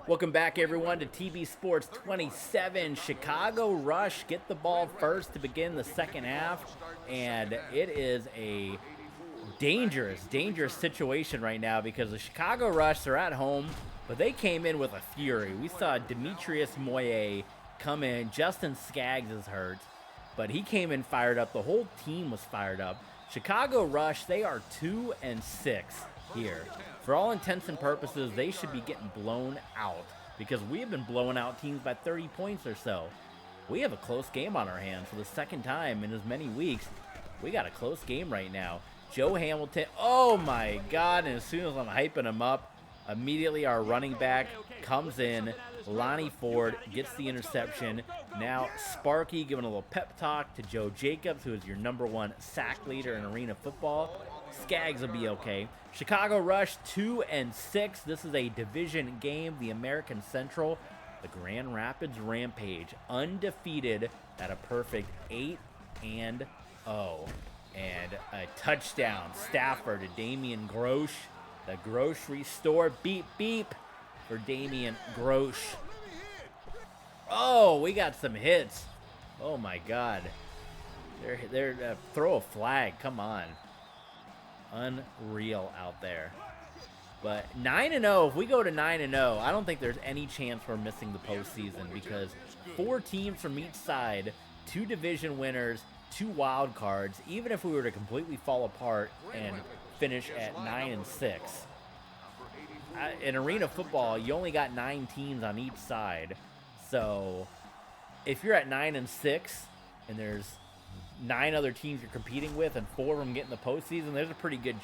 Welcome back, everyone, to TV Sports 27. Chicago Rush get the ball first to begin the second half, and it is a dangerous situation right now because the Chicago Rush are at home, but they came in with a fury. We saw Demetrius Moye come in. Justin Skaggs is hurt, but he came in fired up. The whole team was fired up. Chicago Rush, they are 2-6 here. For all intents and purposes, they should be getting blown out because we have been blowing out teams by 30 points or so. We have a close game on our hands for the second time in as many weeks. We got a close game right now. Joe Hamilton, oh my God, and as soon as I'm hyping him up, immediately our running back comes in. Lonnie Ford gets the interception. Now Sparky giving a little pep talk to Joe Jacobs, who is your #1 sack leader in arena football. Skaggs will be okay. Chicago Rush 2-6. This is a division game. The American Central, the Grand Rapids Rampage, undefeated at a perfect 8-0. And a touchdown. Stafford to Damian Grosh. The grocery store. Beep, beep for Damian Grosh. Oh, we got some hits. Oh, my God. They're throw a flag. Come on. Unreal out there. But 9-0, if we go to 9-0, I don't think there's any chance we're missing the postseason because 4 teams from each side, 2 division winners, 2 wild cards. Even if we were to completely fall apart and finish at 9-6, in arena football, you only got 9 teams on each side. So if you're at 9-6 and there's 9 other teams you're competing with and 4 of them get in the postseason, there's a pretty good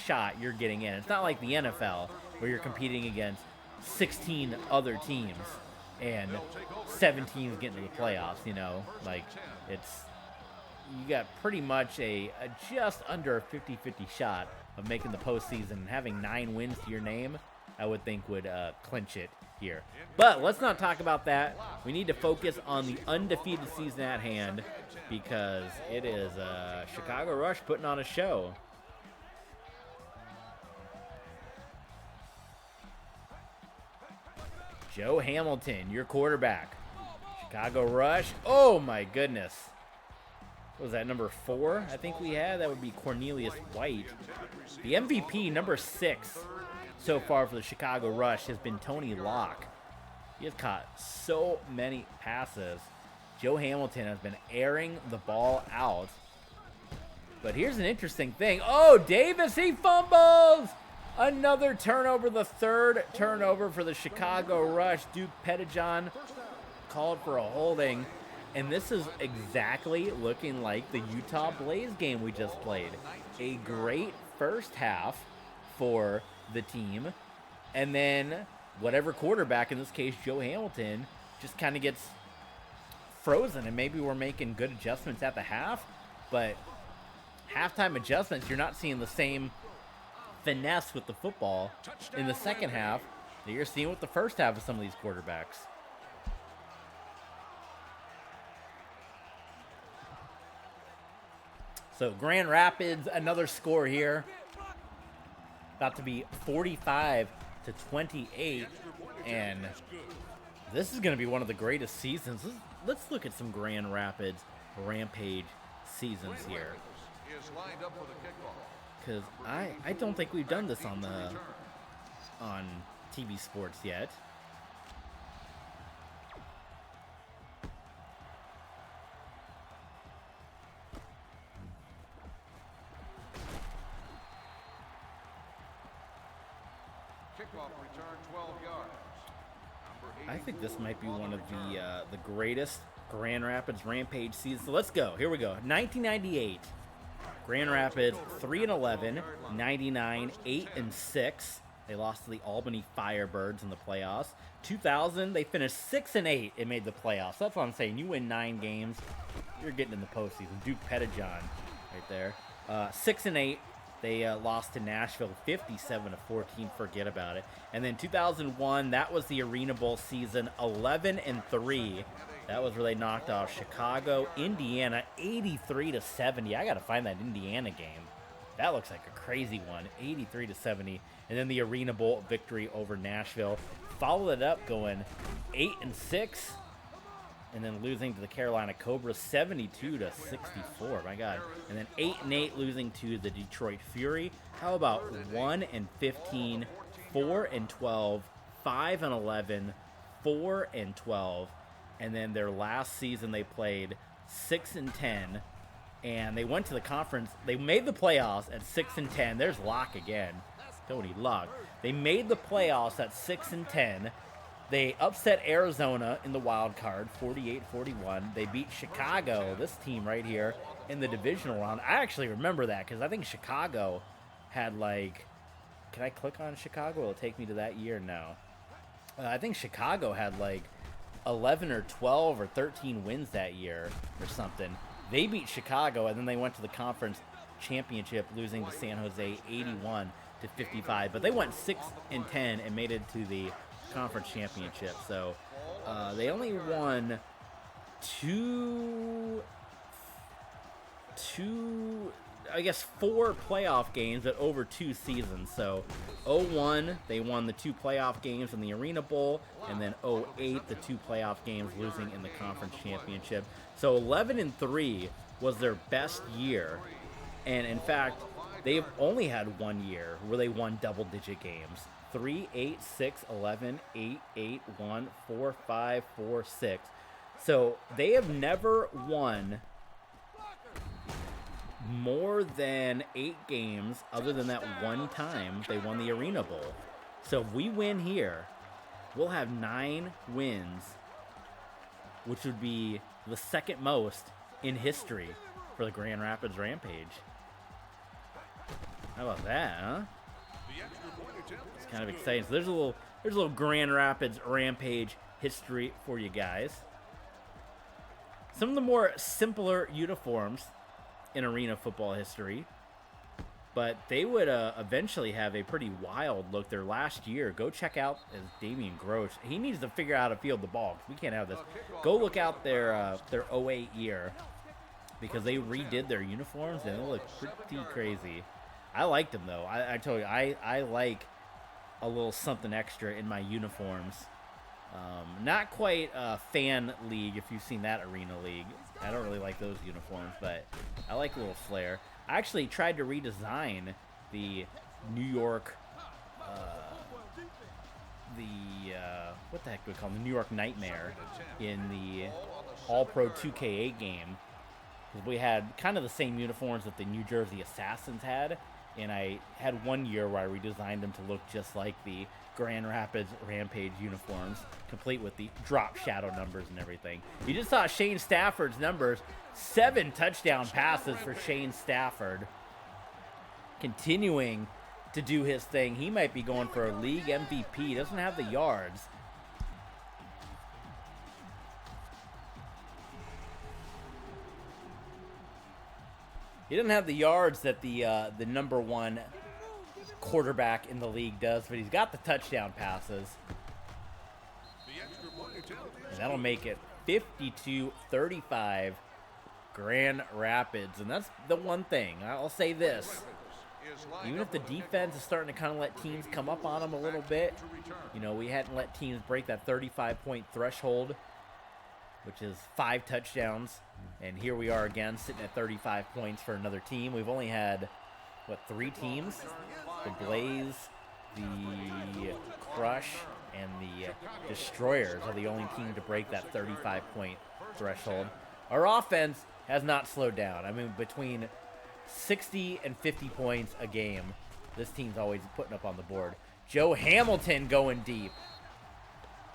shot you're getting in. It's not like the NFL where you're competing against 16 other teams and 7 teams get into the playoffs, you know? Like, you got pretty much a just under a 50-50 shot of making the postseason, and having 9 wins to your name, I would think would clinch it here. But let's not talk about that. We need to focus on the undefeated season at hand because it is Chicago Rush putting on a show. Joe Hamilton, your quarterback. Chicago Rush. Oh my goodness. What was that, number 4? I think we had. That would be Cornelius White. The MVP, number 6 so far for the Chicago Rush, has been Tony Locke. He has caught so many passes. Joe Hamilton has been airing the ball out. But here's an interesting thing. Oh, Davis, he fumbles! Another turnover, the 3rd turnover for the Chicago Rush. Duke Pettijohn called for a holding. And this is exactly looking like the Utah Blaze game we just played. A great first half for the team. And then whatever quarterback, in this case Joe Hamilton, just kind of gets frozen. And maybe we're making good adjustments at the half, but halftime adjustments, you're not seeing the same finesse with the football in the second half that you're seeing with the first half of some of these quarterbacks. So Grand Rapids, another score here. About to be 45-28. And this is going to be one of the greatest seasons. Let's look at some Grand Rapids Rampage seasons here. Because I don't think we've done this on TV Sports yet. I think this might be one of the greatest Grand Rapids Rampage seasons. So let's go. Here we go. 1998. Grand Rapids 3-11, 99 8-6. They lost to the Albany Firebirds in the playoffs. 2000, they finished 6-8 and made the playoffs. That's what I'm saying. You win 9 games, you're getting in the postseason. Duke Pettijohn right there. 6-8. They lost to Nashville 57-14. Forget about it. And then 2001, that was the Arena Bowl season. 11-3. That was where they knocked off Chicago, Indiana, 83-70. I got to find that Indiana game. That looks like a crazy one, 83-70. And then the Arena Bowl victory over Nashville, followed it up going 8-6, and then losing to the Carolina Cobras 72-64. My God. And then 8-8, losing to the Detroit Fury. How about 1-15, 4-12, 5-11, 4-12, and then their last season they played 6-10, and they went to the conference. They made the playoffs at 6-10. There's Locke again. Tony Locke. They made the playoffs at 6-10. They upset Arizona in the wild card, 48-41. They beat Chicago, this team right here, in the divisional round. I actually remember that because I think Chicago had like, can I click on Chicago? It'll take me to that year now. I think Chicago had like 11 or 12 or 13 wins that year or something. They beat Chicago, and then they went to the conference championship, losing to San Jose 81-55. But they went 6-10 and made it to the conference championship. So they only won four playoff games at over 2 seasons. So 01, they won the 2 playoff games in the Arena Bowl, and then 08, the 2 playoff games, losing in the conference championship. So 11-3 was their best year, and in fact, they've only had 1 year where they won double-digit games. 3-8, 6-11, 8-8, 1, 4-5, 4-6. So they have never won more than 8 games other than that one time they won the Arena Bowl. So if we win here, we'll have 9 wins, which would be the second most in history for the Grand Rapids Rampage. How about that, huh? It's kind of exciting. So there's a little Grand Rapids Rampage history for you guys. Some of the more simpler uniforms in arena football history, but they would eventually have a pretty wild look. Their last year, go check out as Damian Grosh. He needs to figure out how to field the ball. We can't have this. Go look out their 08 year, because they redid their uniforms and they look pretty crazy. I liked them though. I told you, I like a little something extra in my uniforms. Not quite a fan league, if you've seen that Arena League. I don't really like those uniforms, but I like a little flair. I actually tried to redesign the New York, what the heck do we call them? The New York Nightmare in the All-Pro 2K8 game. Because we had kind of the same uniforms that the New Jersey Assassins had, and I had 1 year where I redesigned them to look just like the Grand Rapids Rampage uniforms, complete with the drop shadow numbers and everything. You just saw Shane Stafford's numbers. 7 touchdown passes for Shane Stafford. Continuing to do his thing. He might be going for a league MVP. He doesn't have the yards. He doesn't have the yards that the number 1 quarterback in the league does, but he's got the touchdown passes. And that'll make it 52-35 Grand Rapids. And that's the one thing. I'll say this. Even if the defense is starting to kind of let teams come up on them a little bit, you know, we hadn't let teams break that 35-point threshold, which is 5 touchdowns. And here we are again, sitting at 35 points for another team. We've only had, 3 teams? The Blaze, the Crush, and the Destroyers are the only team to break that 35-point threshold. Our offense has not slowed down. I mean, between 60 and 50 points a game, this team's always putting up on the board. Joe Hamilton going deep.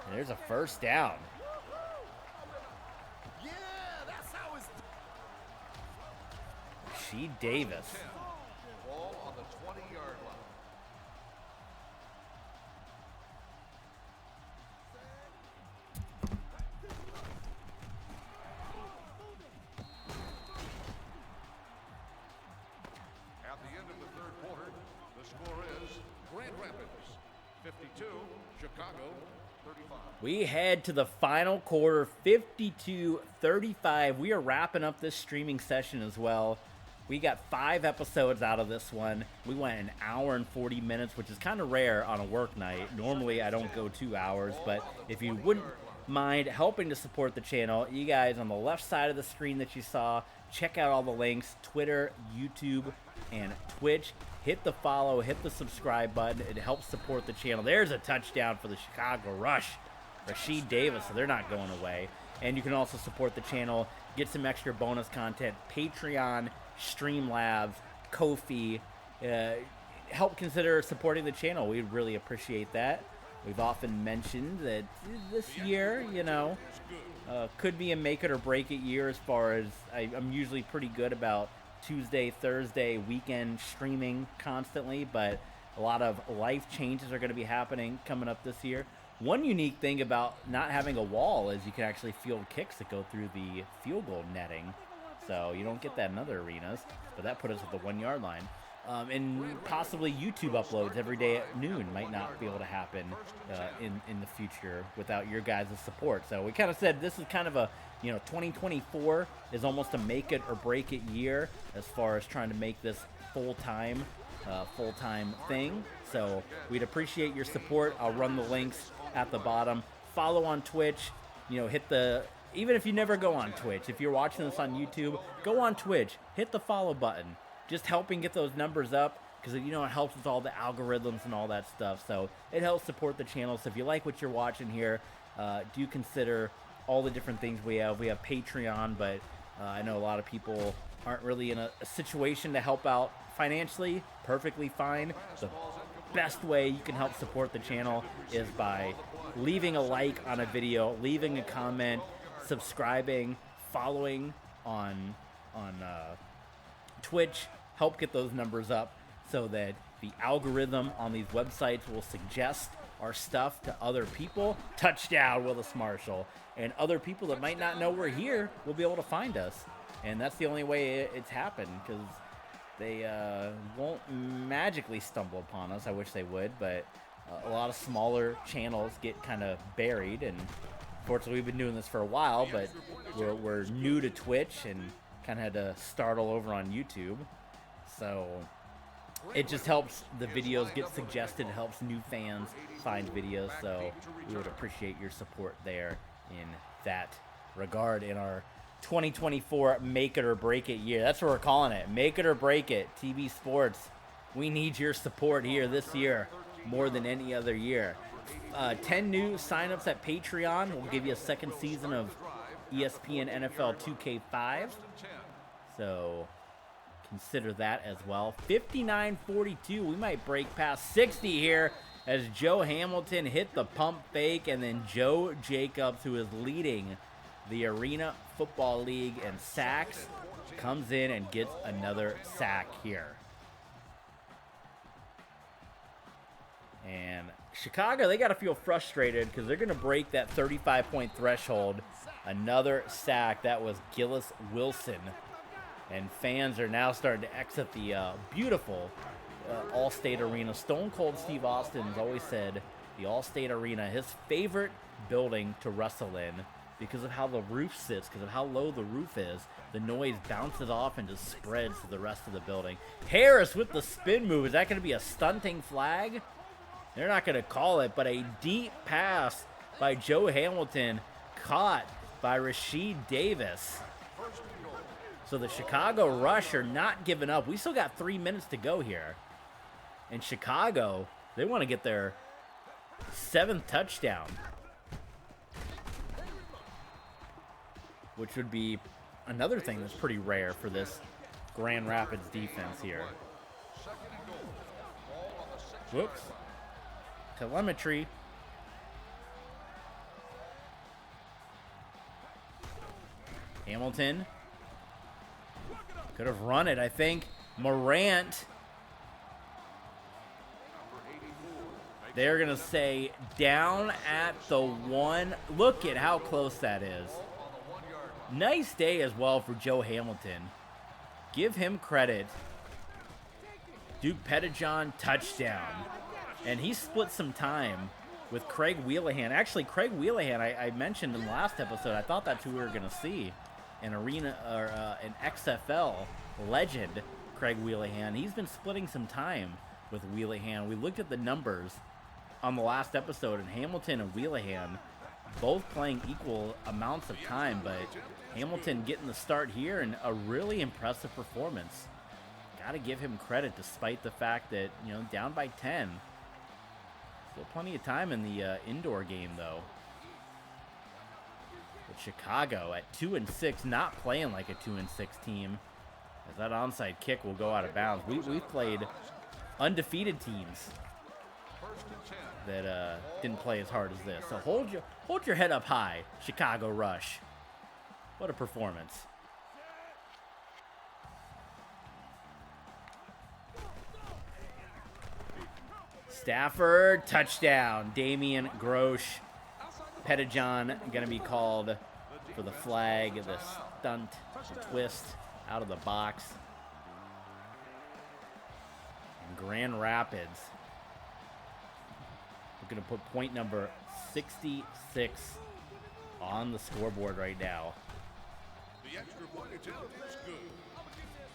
And there's a first down. She Davis. Ball on the 20-yard line. At the end of the third quarter, the score is Grand Rapids 52, Chicago 35. We head to the final quarter, 52-35. We are wrapping up this streaming session as well. We got 5 episodes out of this one. We went an hour and 40 minutes, which is kind of rare on a work night. Normally, I don't go 2 hours, but if you wouldn't mind helping to support the channel, you guys on the left side of the screen that you saw, check out all the links, Twitter, YouTube, and Twitch. Hit the follow, hit the subscribe button. It helps support the channel. There's a touchdown for the Chicago Rush. Rashid Davis, so they're not going away. And you can also support the channel, get some extra bonus content, Patreon, Streamlabs, Ko-fi. Help consider supporting the channel. We'd really appreciate that. We've often mentioned that this year, you know, could be a make it or break it year as far as I'm usually pretty good about Tuesday, Thursday, weekend streaming constantly, but a lot of life changes are going to be happening coming up this year. One unique thing about not having a wall is you can actually field kicks that go through the field goal netting. So you don't get that in other arenas, but that put us at the 1 yard line. And possibly YouTube uploads every day at noon might not be able to happen in the future without your guys' support. So we kind of said this is kind of a, 2024 is almost a make it or break it year as far as trying to make this full-time thing. So we'd appreciate your support. I'll run the links at the bottom. Follow on Twitch, hit the, even if you never go on Twitch, if you're watching this on YouTube, go on Twitch, hit the follow button. Just helping get those numbers up because, it helps with all the algorithms and all that stuff. So it helps support the channel. So if you like what you're watching here, do consider all the different things we have. We have Patreon, but I know a lot of people aren't really in a situation to help out financially. Perfectly fine. The best way you can help support the channel is by leaving a like on a video, leaving a comment, subscribing, following on Twitch. Help get those numbers up so that the algorithm on these websites will suggest our stuff to other people. Touchdown, Willis Marshall. And other people that might not know we're here will be able to find us. And that's the only way it's happened, because they won't magically stumble upon us. I wish they would, but a lot of smaller channels get kind of buried. And fortunately, we've been doing this for a while, but we're new to Twitch and kind of had to start all over on YouTube. So it just helps the videos get suggested. It helps new fans find videos. So we would appreciate your support there in that regard in our 2024 make it or break it year. That's what we're calling it. Make it or break it. TB Sports. We need your support here this year more than any other year. 10 new signups at Patreon. We'll give you a second season of ESPN NFL 2K5. So consider that as well. 59-42. We might break past 60 here as Joe Hamilton hit the pump fake, and then Joe Jacobs, who is leading the Arena Football League in sacks, comes in and gets another sack here. And Chicago, they got to feel frustrated because they're going to break that 35-point threshold. Another sack. That was Gillis Wilson. And fans are now starting to exit the beautiful Allstate Arena. Stone Cold Steve Austin has always said the Allstate Arena, his favorite building to wrestle in because of how the roof sits, because of how low the roof is. The noise bounces off and just spreads to the rest of the building. Harris with the spin move. Is that going to be a stunting flag? They're not going to call it, but a deep pass by Joe Hamilton caught by Rashid Davis. So the Chicago Rush are not giving up. We still got 3 minutes to go here. And Chicago, they want to get their 7th touchdown, which would be another thing that's pretty rare for this Grand Rapids defense here. Whoops. Telemetry. Hamilton could have run it, I think. Morant. They're going to say down at the 1. Look at how close that is. Nice day as well for Joe Hamilton. Give him credit. Duke Pettijohn, touchdown. And he split some time with Craig Wheelahan. Actually, Craig Wheelahan, I mentioned in the last episode, I thought that's who we were going to see. an an XFL legend, Craig Wheelahan. He's been splitting some time with Wheelahan. We looked at the numbers on the last episode, and Hamilton and Wheelahan both playing equal amounts of time, but Hamilton getting the start here and a really impressive performance. Got to give him credit despite the fact that, you know, down by 10. Still plenty of time in the indoor game, though. But Chicago at 2-6, not playing like a 2-6 team, as that onside kick will go out of bounds. We've played undefeated teams that didn't play as hard as this. So hold your head up high, Chicago Rush. What a performance. Stafford, touchdown. Damian Grosh. Pettijohn going to be called for the flag, the stunt, the twist out of the box. And Grand Rapids, we're going to put point number 66 on the scoreboard right now. The extra point attempt is good.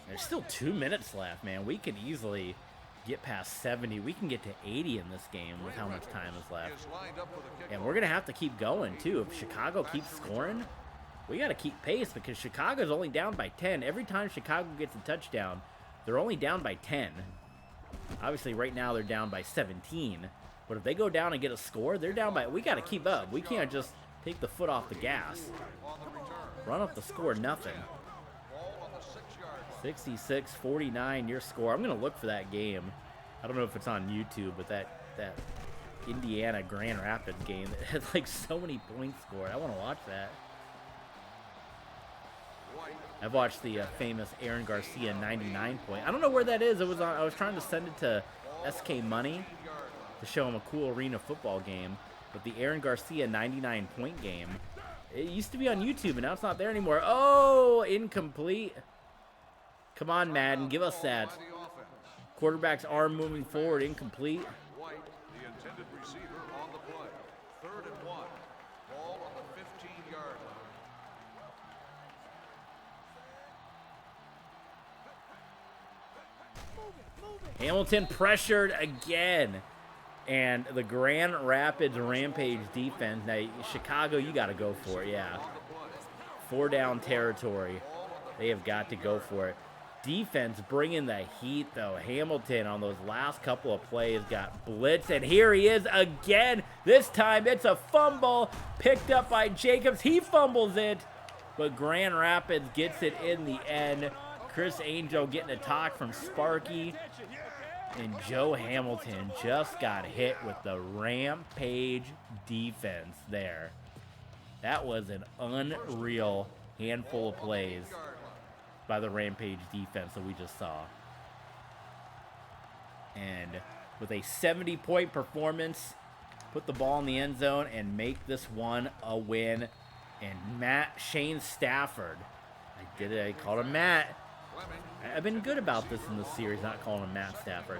There's still 2 minutes left, man. We could easily get past 70. We can get to 80 in this game with how much time is left. And we're going to have to keep going, too. If Chicago keeps scoring, we got to keep pace because Chicago's only down by 10. Every time Chicago gets a touchdown, they're only down by 10. Obviously, right now, they're down by 17. But if they go down and get a score, they're down by... We got to keep up. We can't just take the foot off the gas. Run up the score, nothing. 66-49, your score. I'm going to look for that game. I don't know if it's on YouTube, but that Indiana Grand Rapids game that had like so many points scored. I want to watch that. I've watched the famous Aaron Garcia 99 point. I don't know where that is. It was on. I was trying to send it to SK Money to show him a cool arena football game, but the Aaron Garcia 99 point game, it used to be on YouTube, and now it's not there anymore. Oh, incomplete. Come on, Madden, give us that. Quarterback's arm moving forward, incomplete. White, the intended receiver, on the play. 3rd and 1. Ball on the 15-yard line. Hamilton pressured again. And the Grand Rapids Rampage defense. Now, Chicago, you got to go for it, yeah. 4-down territory. They have got to go for it. Defense bringing the heat, though. Hamilton on those last couple of plays got blitzed, and here he is again. This time it's a fumble picked up by Jacobs. He fumbles it, but Grand Rapids gets it in the end. Chris Angel getting a talk from Sparky, and Joe Hamilton just got hit with the Rampage defense there. That was an unreal handful of plays by the Rampage defense that we just saw. And with a 70-point performance, put the ball in the end zone and make this one a win. And Shane Stafford, I did it, I called him Matt. I've been good about this in the series, not calling him Matt Stafford.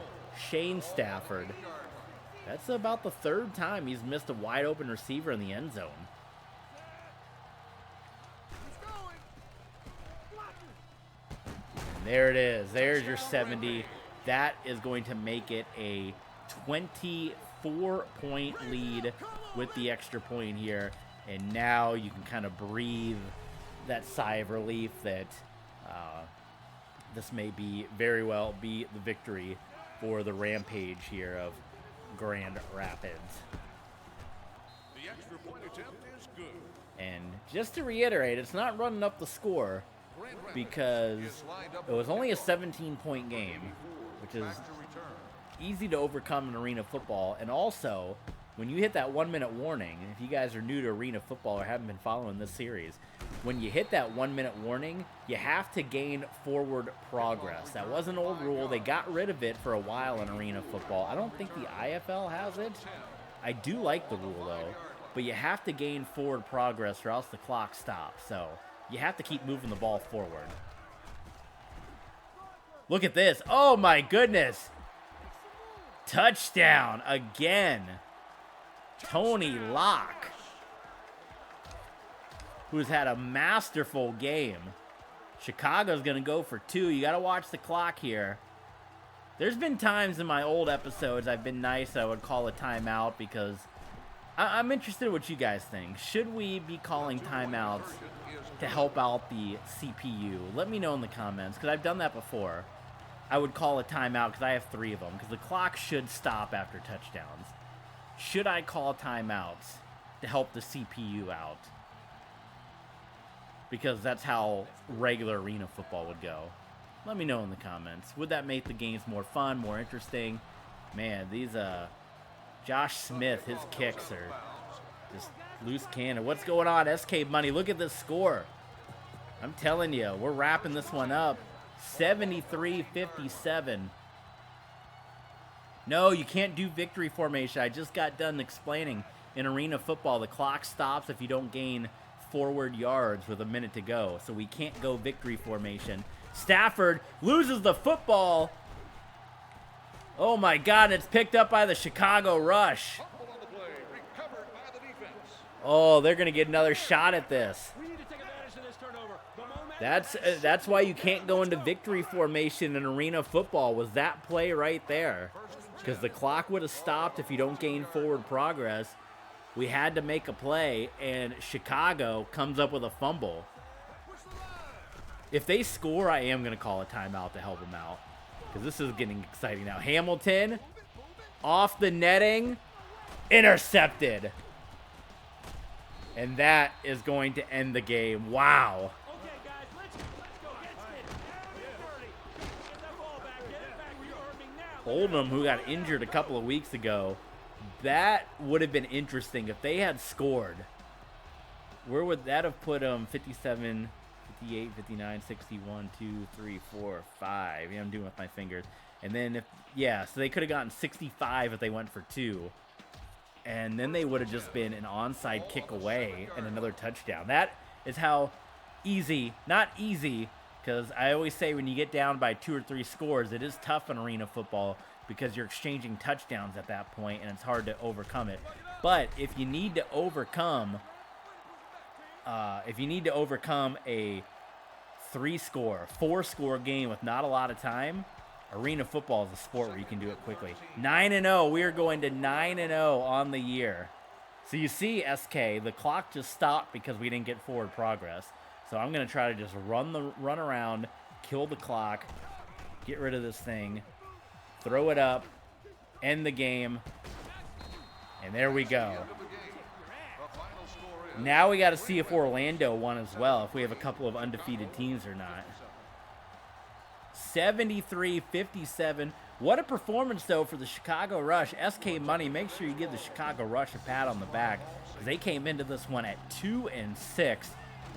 Shane Stafford. That's about the 3rd time he's missed a wide open receiver in the end zone. There it is. There's your 70. That is going to make it a 24-point lead with the extra point here. And now you can kind of breathe that sigh of relief that this may be very well be the victory for the Rampage here of Grand Rapids. The extra point attempt is good. And just to reiterate, it's not running up the score, because it was only a 17-point game, which is easy to overcome in arena football. And also, when you hit that 1-minute warning, and if you guys are new to arena football or haven't been following this series, when you hit that 1-minute warning, you have to gain forward progress. That was an old rule. They got rid of it for a while in arena football. I don't think the IFL has it. I do like the rule, though. But you have to gain forward progress or else the clock stops. So you have to keep moving the ball forward. Look at this. Oh, my goodness. Touchdown again. Tony Locke. who's had a masterful game. Chicago's going to go for 2. You got to watch the clock here. There's been times in my old episodes I've been nice. I would call a timeout because I'm interested in what you guys think. Should we be calling timeouts to help out the CPU? Let me know in the comments, because I've done that before. I would call a timeout because I have 3 of them, because the clock should stop after touchdowns. Should I call timeouts to help the CPU out? Because that's how regular arena football would go. Let me know in the comments. Would that make the games more fun, more interesting? Man, these Josh Smith, his kicks are just loose cannon. What's going on, SK Money? Look at this score. I'm telling you, we're wrapping this one up. 73-57. No, you can't do victory formation. I just got done explaining in arena football, the clock stops if you don't gain forward yards with a minute to go. So we can't go victory formation. Stafford loses the football. Oh my God, it's picked up by the Chicago Rush. Oh, they're going to get another shot at this. That's why you can't go into victory formation in arena football, was that play right there. Because the clock would have stopped if you don't gain forward progress. We had to make a play, and Chicago comes up with a fumble. If they score, I am going to call a timeout to help them out, because this is getting exciting now. Hamilton, off the netting, intercepted. And that is going to end the game. Wow. Oldham, who got injured a couple of weeks ago, that would have been interesting if they had scored. Where would that have put them? 57, 58, 59, 61, 2, 3, 4, 5. Yeah, I'm doing it with my fingers. And then, so they could have gotten 65 if they went for 2. And then they would have just been an onside kick away and another touchdown. That is how easy, not easy, because I always say when you get down by 2 or 3 scores, it is tough in arena football because you're exchanging touchdowns at that point and it's hard to overcome it. But if you need to overcome, a 3-score, 4-score game with not a lot of time, arena football is a sport where you can do it quickly. 9-0. We are going to 9-0 on the year. So you see, SK, the clock just stopped because we didn't get forward progress. So I'm going to try to just run around, kill the clock, get rid of this thing, throw it up, end the game, and there we go. Now we got to see if Orlando won as well, if we have a couple of undefeated teams or not. 73-57. What a performance, though, for the Chicago Rush. SK Money, make sure you give the Chicago Rush a pat on the back, because they came into this one at 2-6,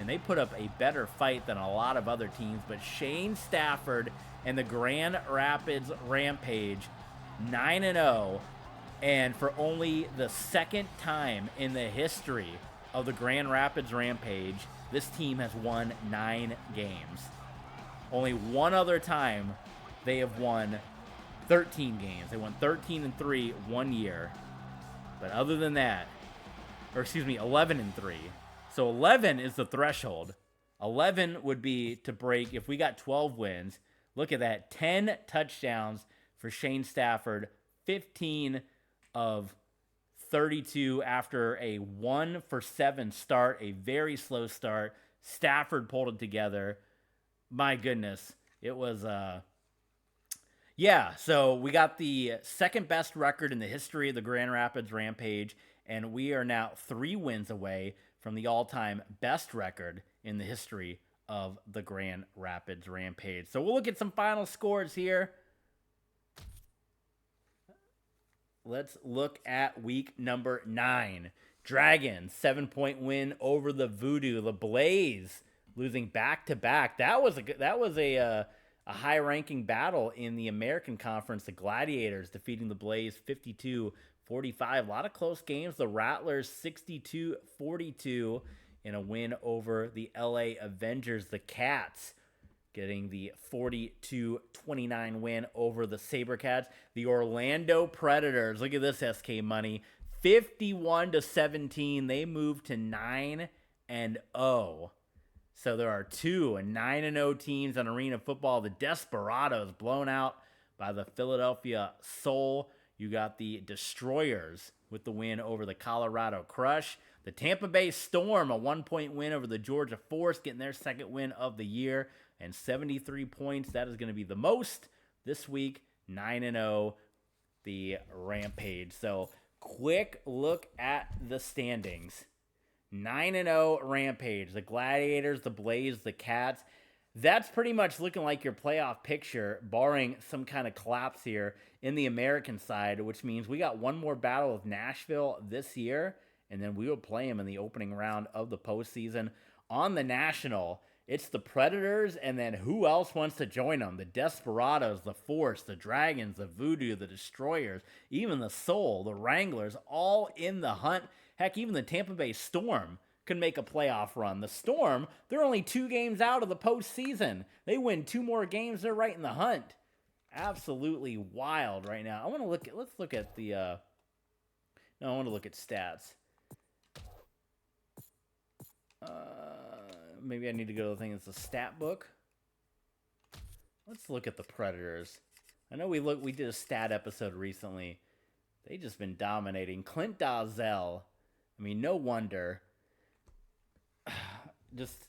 and they put up a better fight than a lot of other teams. But Shane Stafford and the Grand Rapids Rampage, 9-0, and for only the second time in the history of the Grand Rapids Rampage, this team has won 9 games. Only one other time they have won 13 games. They won 13-3 one year. But other than that, 11-3. So 11 is the threshold. 11 would be to break if we got 12 wins. Look at that. 10 touchdowns for Shane Stafford. 15 of 32 after a 1-for-7 start. A very slow start. Stafford pulled it together. My goodness. It was, so we got the second best record in the history of the Grand Rapids Rampage, and we are now 3 wins away from the all-time best record in the history of the Grand Rapids Rampage. So we'll look at some final scores here. Let's look at week number 9. Dragons, 7-point win over the Voodoo. The Blaze losing back-to-back. That was a high-ranking battle in the American Conference. The Gladiators defeating the Blaze 52-45. A lot of close games. The Rattlers 62-42 in a win over the LA Avengers. The Cats getting the 42-29 win over the SaberCats. The Orlando Predators, look at this, SK Money, 51-17. They moved to 9-0 9-0. So there are 2 9-0 teams on Arena Football. The Desperados blown out by the Philadelphia Soul. You got the Destroyers with the win over the Colorado Crush. The Tampa Bay Storm, a 1-point win over the Georgia Force, getting their second win of the year, and 73 points. That is going to be the most this week. 9-0, the Rampage. So quick look at the standings. 9-0 Rampage. The Gladiators, the Blaze, the Cats. That's pretty much looking like your playoff picture, barring some kind of collapse here in the American side, which means we got one more battle with Nashville this year, and then we will play them in the opening round of the postseason. On the National, it's the Predators, and then who else wants to join them? The Desperados, the Force, the Dragons, the Voodoo, the Destroyers, even the Soul, the Wranglers, all in the hunt. Heck, even the Tampa Bay Storm could make a playoff run. The Storm, they're only 2 games out of the postseason. They win 2 more games, they're right in the hunt. Absolutely wild right now. Let's look at the, I want to look at stats. Maybe I need to go to the thing that's the stat book. Let's look at the Predators. I know we did a stat episode recently. They just been dominating. Clint Dazelle. I mean, no wonder. Just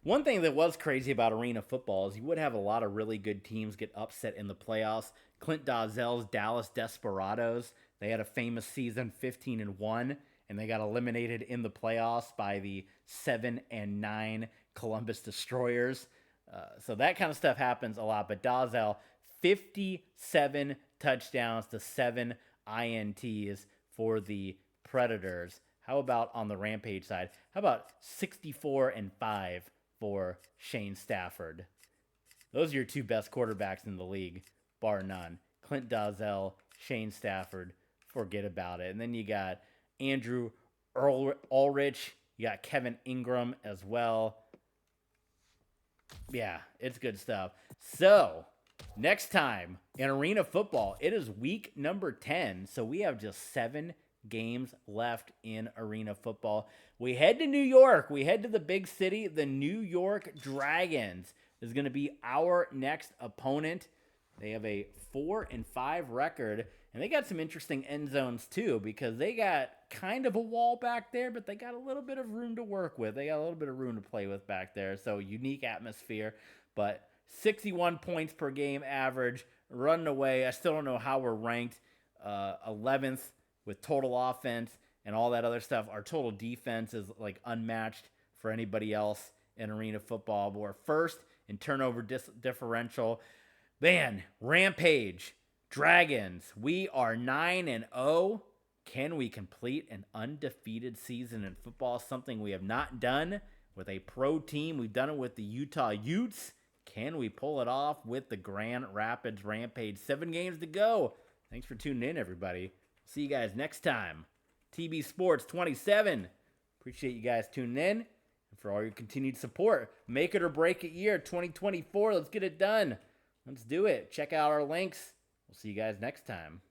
one thing that was crazy about Arena Football is you would have a lot of really good teams get upset in the playoffs. Clint Dazelle's Dallas Desperados, they had a famous season, 15-1, and they got eliminated in the playoffs by the 7-9 Columbus Destroyers. So that kind of stuff happens a lot. But Dazelle, 57 touchdowns to 7 INTs for the Predators. How about on the Rampage side? How about 64-5 for Shane Stafford? Those are your 2 best quarterbacks in the league, bar none. Clint Dazelle, Shane Stafford, forget about it. And then you got Andrew Ulrich. You got Kevin Ingram as well. Yeah, it's good stuff. So, next time in Arena Football, it is week number 10. So we have just 7 games left in Arena Football. We head to New York. We head to the big city. The New York Dragons is going to be our next opponent. They have a 4-5 record, and they got some interesting end zones too, because they got kind of a wall back there, but they got a little bit of room to work with. They got a little bit of room to play with back there. So unique atmosphere, but 61 points per game average, running away. I still don't know how we're ranked 11th with total offense and all that other stuff. Our total defense is like unmatched for anybody else in Arena Football. But we're first in turnover differential. Man, Rampage, Dragons, we are 9-0. Can we complete an undefeated season in football? Something we have not done with a pro team. We've done it with the Utah Utes. Can we pull it off with the Grand Rapids Rampage? 7 games to go. Thanks for tuning in, everybody. See you guys next time. TB Sports 27. Appreciate you guys tuning in and for all your continued support. Make it or break it year 2024. Let's get it done. Let's do it. Check out our links. We'll see you guys next time.